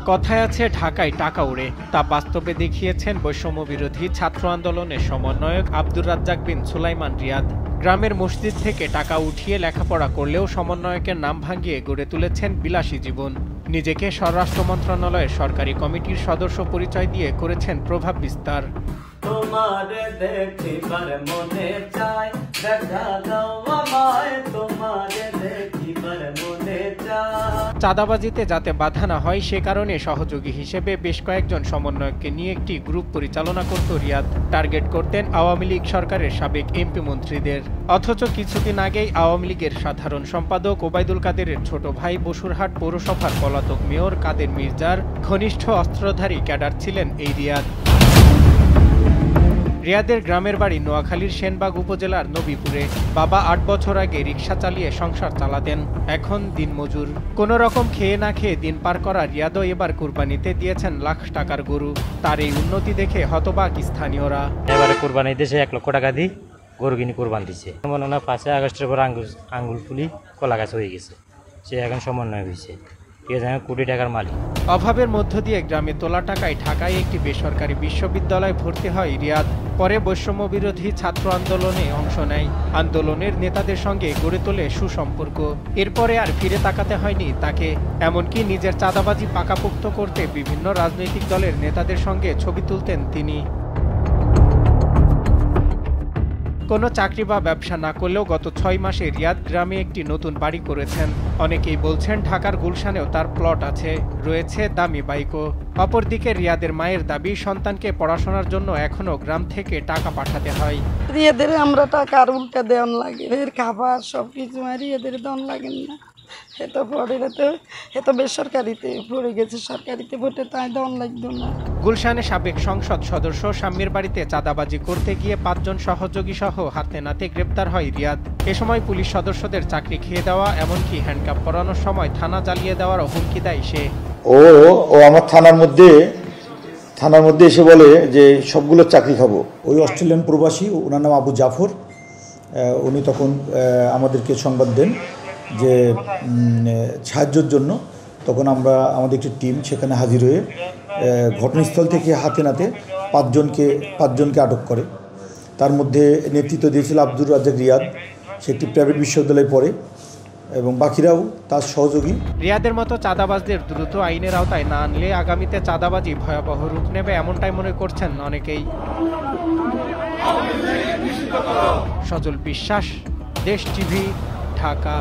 কথায় আছে ঢাকায় টাকা উড়ে, তা বাস্তবে দেখিয়েছেন বৈষম্য বিরোধী ছাত্র আন্দোলনের সমন্বয়ক আব্দুর রাজ্জাক বিন সুলাইমান রিয়াদ। গ্রামের মসজিদ থেকে টাকা উঠিয়ে লেখাপড়া করলেও সমন্বয়কের নাম ভাঙিয়ে গড়ে তুলেছেন বিলাসী জীবন। নিজেকে স্বরাষ্ট্র মন্ত্রণালয়ের সরকারি কমিটির সদস্য পরিচয় দিয়ে করেছেন প্রভাব বিস্তার। চাঁদাবাজিতে যাতে বাধা না হয় সে কারণে সহযোগী হিসেবে বেশ কয়েকজন সমন্বয়ককে নিয়ে একটি গ্রুপ পরিচালনা করত রিয়াদ। টার্গেট করতেন আওয়ামী লীগ সরকারের সাবেক এমপি মন্ত্রীদের। অথচ কিছুদিন আগেই আওয়ামী লীগের সাধারণ সম্পাদক ওবায়দুল কাদেরের ছোট ভাই বসুরহাট পৌরসভার পলাতক মেয়র কাদের মির্জার ঘনিষ্ঠ অস্ত্রধারী ক্যাডার ছিলেন এই রিয়াদ। রিয়াদের গ্রামের বাড়ি নোয়াখালীর সেনবাগ উপজেলার নবীপুরে। বাবা ৮ বছর আগে রিকশা চালিয়ে সংসার চালাতেন, এখন দিনমজুর। কোনো রকম খেয়ে না খেয়ে দিন পার করা রিয়াদও এবার কুরবানিতে দিয়েছেন লাখ টাকার গরু। তার এই উন্নতি দেখে হতবাক স্থানীয়রা। এবারে কুরবানি দিয়েছে ১ লক্ষ টাকা দিয়ে গরু কিনে কুরবান দিচ্ছে। মনে হয় ৫ আগস্টের পর আঙ্গুল ফুলি কলা গাছ হয়ে গেছে, সে এখন সমন্বয় হয়েছে, কোটি টাকার মালিক। অভাবের মধ্য দিয়ে গ্রামে তোলা টাকায় ঢাকায় একটি বেসরকারি বিশ্ববিদ্যালয়ে ভর্তি হয় রিয়াদ। পরে বৈষম্য বিরোধী ছাত্র আন্দোলনে অংশ নেয়, আন্দোলনের নেতাদের সঙ্গে গড়ে তোলে সুসম্পর্ক। এরপরে আর ফিরে তাকাতে হয়নি তাকে। এমনকি নিজের চাঁদাবাজি পাকাপোক্ত করতে বিভিন্ন রাজনৈতিক দলের নেতাদের সঙ্গে ছবি তুলতেন তিনি। কোনো চাকরি বা ব্যবসা না করলেও গত ৬ মাসে রিয়াদ গ্রামে একটি নতুন বাড়ি করেছেন। অনেকেই বলছেন ঢাকার গুলশানেও তার প্লট আছে, রয়েছে দামি বাইকও। অপরদিকে রিয়াদের মায়ের দাবি, সন্তানকে পড়াশোনার জন্য এখনও গ্রাম থেকে টাকা পাঠাতে হয়। রিয়াদের আমরা টাকা আর উল্টা দেওয়ান লাগে, এর খাবার সব কিছু রিয়াদের দেওয়ান লাগেন না। এত পড়ে এত বেসরকারিতে পড়ে গেছে, সরকারিতে ভোটে তাই দেওয়ান লাগতো না। গুলশানে সাবেক সংসদ সদস্য শাম্মীর বাড়িতে চাঁদাবাজি করতে গিয়ে ৫ জন সহযোগী সহ হাতে নাতে গ্রেপ্তার হয় রিয়াদ। এ সময় পুলিশ সদস্যদের চাকরি খেয়ে দেওয়া, এমনকি হ্যান্ডকাপ পরানোর সময় থানা জ্বালিয়ে দেওয়ারও হুমকি দেয় সে। ও আমার থানার মধ্যে এসে বলে যে সবগুলো চাকরি খাবো। ওই অস্ট্রেলিয়ান প্রবাসী, ওনার নাম আবু জাফর, উনি তখন আমাদেরকে সংবাদ দেন যে সাহায্যের জন্য। তখন আমাদের একটি টিম সেখানে হাজির হয়ে ঘটনাস্থল থেকে হাতে নাতে ৫ জনকে আটক করে। তার মধ্যে নেতৃত্ব দিয়েছিল আব্দুর রাজ্জাক রিয়াদ, সে একটি প্রাইভেট বিশ্ববিদ্যালয়ে পড়ে, এবং বাকিরাও তার সহযোগী। রিয়াদের মতো চাঁদাবাজদের দ্রুত আইনের আওতায় না আনলে আগামীতে চাঁদাবাজি ভয়াবহ রূপ নেবে, এমনটাই মনে করছেন অনেকেই। সজল বিশ্বাস, দেশ টিভি, ঢাকা।